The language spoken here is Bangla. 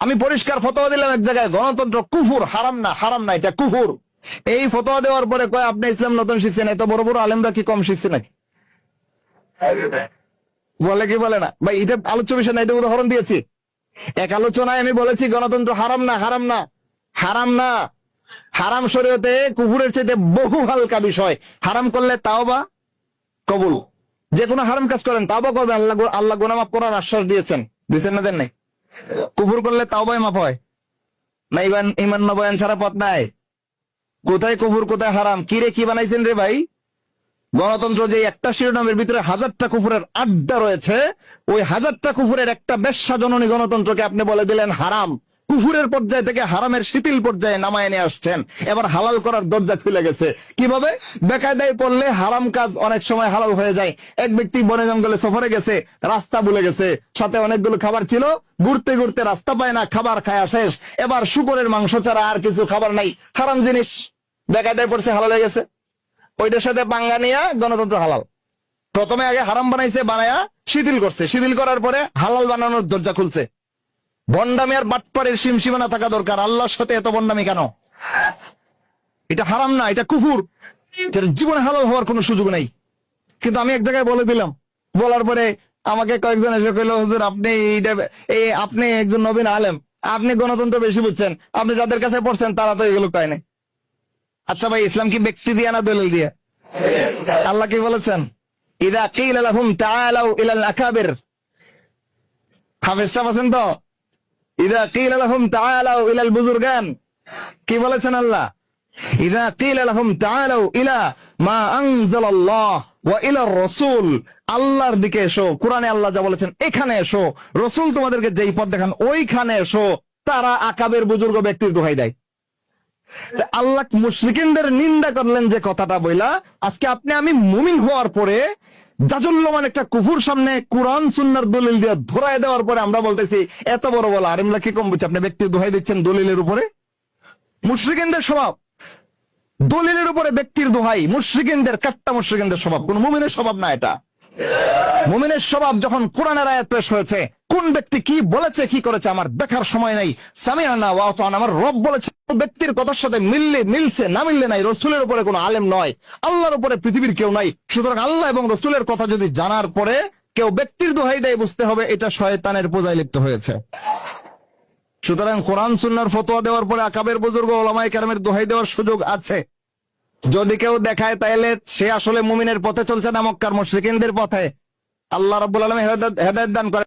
আমি পরিষ্কার ফতোয়া দিলাম এক জায়গায়, গণতন্ত্র কুফুর, হারাম না, হারাম না, এটা কুফুর। এই ফতোয়া দেওয়ার পরে কয় আপনি ইসলাম নতুন শিখছেন। এত বড় বড় আলেমরা কি কম শিখছে নাকি? বলে কি বলে না ভাই? এটা আলোচ্য বিষয় না, এটা উদাহরণ দিয়েছি। এক আলোচনায় আমি বলেছি গণতন্ত্র হারাম না, হারাম না, হারাম না। হারাম শরীয়তে কুফুরের চাইতে বহু হালকা বিষয়। হারাম করলে তাওবা কবুল, যে কোনো হারাম কাজ করেন তাওবা করবেন, আল্লাহ আল্লাহ গুনাহ মাফ করার আশ্বাস দিয়েছেন, দিচ্ছেন না দেন নাই? কুফুর করলে তাওবাই মাফ হয় না? ইমান নবায়ন ছাড়া পথ নাই। কোথায় কুফুর, কোথায় হারাম? কি রে কি বানাইছেন রে ভাই? গণতন্ত্র যে একটা শিরোনামের ভিতরে হাজারটা কুফুরের আড্ডা রয়েছে, ওই হাজারটা কুফুরের একটা বেশ্যা জননী গণতন্ত্রকে আপনি বলে দিলেন হারাম। কুফুরের পর্যায় থেকে হারামের শিথিল পর্যায়ে নামায় নিয়ে আসছেন। এবার হালাল করার দরজা খুলে গেছে। কিভাবে? বেকায়দায় পড়লে হারাম কাজ অনেক সময় হালাল হয়ে যায়। এক ব্যক্তি বনে জঙ্গলে সফরে গেছে, রাস্তা ভুলে গেছে, সাথে অনেকগুলো খাবার ছিল, ঘুরতে ঘুরতে রাস্তা পায় না, খাবার খায়া শেষ। এবার শুকরের মাংস ছাড়া আর কিছু খাবার নাই, হারাম জিনিস, বেকায়দায় পড়ছে, হালাল হয়ে গেছে। ওইটার সাথে পাঙ্গা নিয়া গণতন্ত্র হালাল। প্রথমে আগে হারাম বানাইছে, বানায়া শিথিল করছে, শিথিল করার পরে হালাল বানানোর দরজা খুলছে। ভণ্ডামি আর বাটপারের সীমানা থাকা দরকার। আল্লাহর সাথে এত ভণ্ডামি কেন? এটা হারাম না, এটা কুফুর, এটার জীবনে হালাল হওয়ার কোনো সুযোগ নাই। কিন্তু আমি এক জায়গায় বলে দিলাম, বলার পরে আমাকে কয়েকজন এসে কইল, হুজুর আপনি আপনি একজন নবীন আলেম, আপনি গণতন্ত্র বেশি বুঝছেন, আপনি যাদের কাছে পড়ছেন তারা তো এগুলো কয় নাই। আচ্ছা ভাই, ইসলাম কি ব্যক্তি দিয়া না দলিল দিয়া? আল্লাহ কি বলেছেন? ইদা কিলা লাহুম তাআলাউ ইলাল আকাবির, হাফেজ সাহেব আছেন তো? ইদা কিলা লাহুম তাআলাউ ইলাল বুজুরগান, কি বলেছেন আল্লাহ? ইদা কিলা লাহুম তাআলাউ ইলা মা আনজালাল্লাহ ওয়া ইলার রাসূল, আল্লাহর দিকে এসো। কোরআনে আল্লাহ যা বলেছেন এখানে এসো, রাসূল তোমাদেরকে যেই পথ দেখান ওইখানে এসো। তারা আকাবের বুজুর্গ ব্যক্তির দোহাই দেয়। আল্লাহ মুশরিকিনদের নিন্দা করলেন যে কথাটা বইলা, আজকে আপনি আমি মুমিন হওয়ার পরে জাজল্যমান একটা কুফুর সামনে কোরআন সুন্নাহর দলিল দিয়ে ধরায় দেওয়ার পরে আমরা বলতেছি এত বড় বলা আলেমরা কি কম বুঝছে? আপনি ব্যক্তির দোহাই দিচ্ছেন দলিলের উপরে। মুশরিকিনদের স্বভাব দলিলের উপরে ব্যক্তির দোহাই, মুশরিকিনদের, কাট্টা মুশরিকিনদের স্বভাব, কোন মুমিনের স্বভাব না এটা। মুমিনের স্বভাব যখন কোরআনের আয়াত পেশ হয়েছে, কোন ব্যক্তি কি বলেছে কি করেছে আমার দেখার সময় নাই, সামিআনা ওয়া আতানা, আমার রব বলেছে, ব্যক্তির কথার সাথে মিলছে না মিললে নাই। রাসূলের উপরে কোনো আলেম নয়, আল্লাহর উপরে পৃথিবীর কেউ নাই। সুতরাং আল্লাহ এবং রাসূলের কথা যদি জানার পরে কেউ ব্যক্তির দোহাই দেয়, বুঝতে হবে এটা শয়তানের পূজায় লিপ্ত হয়েছে। সুতরাং কোরআন সুন্নাহর ফতোয়া দেওয়ার পরে আকাবের বুজুর্গ উলামায়ে কেরামের দোহাই দেওয়ার সুযোগ আছে। যদি কেউ দেখায় তাইলে সে আসলে মুমিনের পথে চলছে না মক্কার মুশরিকিনদের পথে। আল্লাহ রাব্বুল আলামিন হেদায়েত দান করে।